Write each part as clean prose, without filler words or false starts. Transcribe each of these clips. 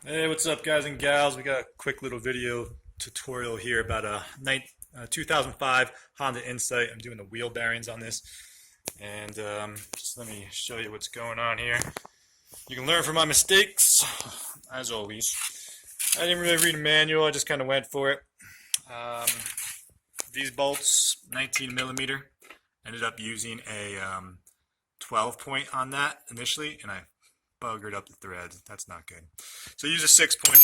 Hey, what's up, guys and gals? We got a quick little video tutorial here about a 2005 Honda Insight. I'm doing the wheel bearings on this, and just let me show you what's going on here. You can learn from my mistakes, as always. I didn't really read a manual, I just kind of went for it. Um, these bolts, 19 millimeter, ended up using a 12 point on that initially, and I buggered up the thread. That's not good. So use a 6 point,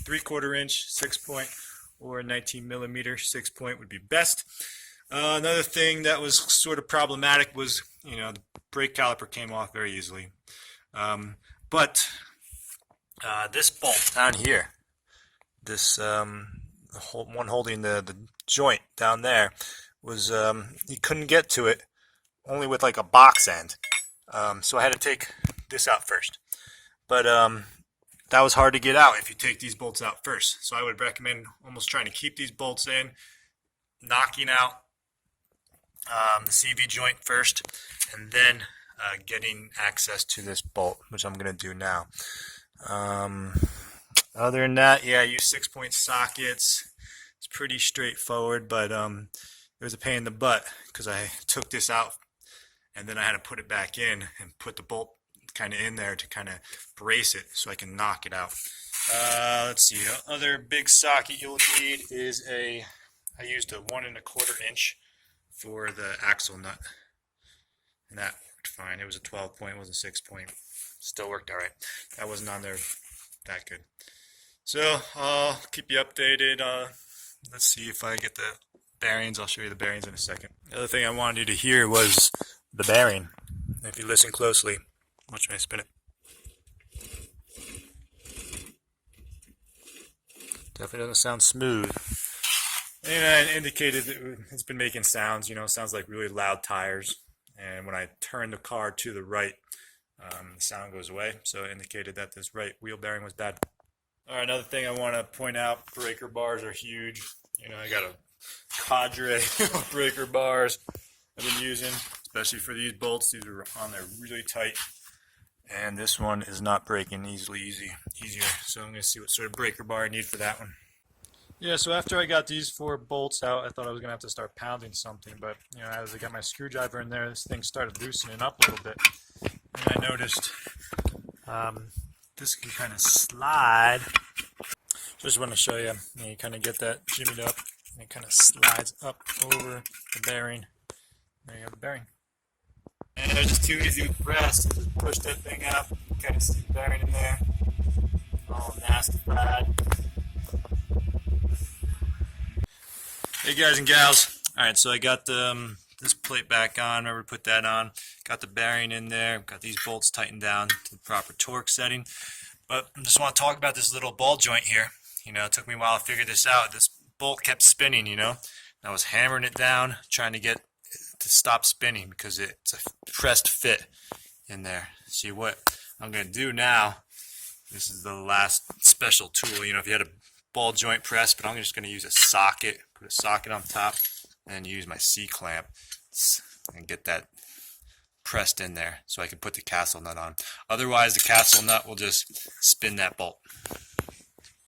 3/4 inch 6 point, or 19 millimeter 6 point would be best. Another thing that was sort of problematic was, the brake caliper came off very easily. But this bolt down here, this one holding the joint down there, was you couldn't get to it only with like a box end. So I had to take this out first. But that was hard to get out if you take these bolts out first. So I would recommend almost trying to keep these bolts in, knocking out the CV joint first, and then getting access to this bolt, which I'm going to do now. Other than that, yeah, I use 6 point sockets. It's pretty straightforward, but it was a pain in the butt because I took this out and then I had to put it back in and put the bolt kind of in there to kind of brace it so I can knock it out. Let's see, other big socket you'll need is I used a 1 1/4 inch for the axle nut, and that worked fine. It was a 12 point, it wasn't a 6 point. Still worked all right. That wasn't on there that good. So I'll keep you updated. Let's see if I get the bearings. I'll show you the bearings in a second. The other thing I wanted you to hear was the bearing. If you listen closely, watch me spin it. Definitely doesn't sound smooth. And I indicated that it's been making sounds, sounds like really loud tires. And when I turn the car to the right, the sound goes away. So it indicated that this right wheel bearing was bad. All right, another thing I want to point out, breaker bars are huge. I got a cadre of breaker bars I've been using, especially for these bolts. These are on there really tight. And this one is not breaking easier. So I'm going to see what sort of breaker bar I need for that one. Yeah, so after I got these 4 bolts out, I thought I was going to have to start pounding something. But, as I got my screwdriver in there, this thing started loosening up a little bit. And I noticed this can kind of slide. Just want to show you. You kind of get that jimmied up, and it kind of slides up over the bearing. There you have the bearing. And they're just too easy to press. Just push that thing out. Kind of see the bearing in there. All nasty fried. Hey guys and gals. Alright, so I got this plate back on. Remember to put that on. Got the bearing in there. Got these bolts tightened down to the proper torque setting. But I just want to talk about this little ball joint here. It took me a while to figure this out. This bolt kept spinning, I was hammering it down, trying to get to stop spinning because it's a pressed fit in there. See what I'm going to do now, this is the last special tool. If you had a ball joint press, but I'm just going to use a socket, put a socket on top, and use my C-clamp and get that pressed in there so I can put the castle nut on. Otherwise, the castle nut will just spin that bolt.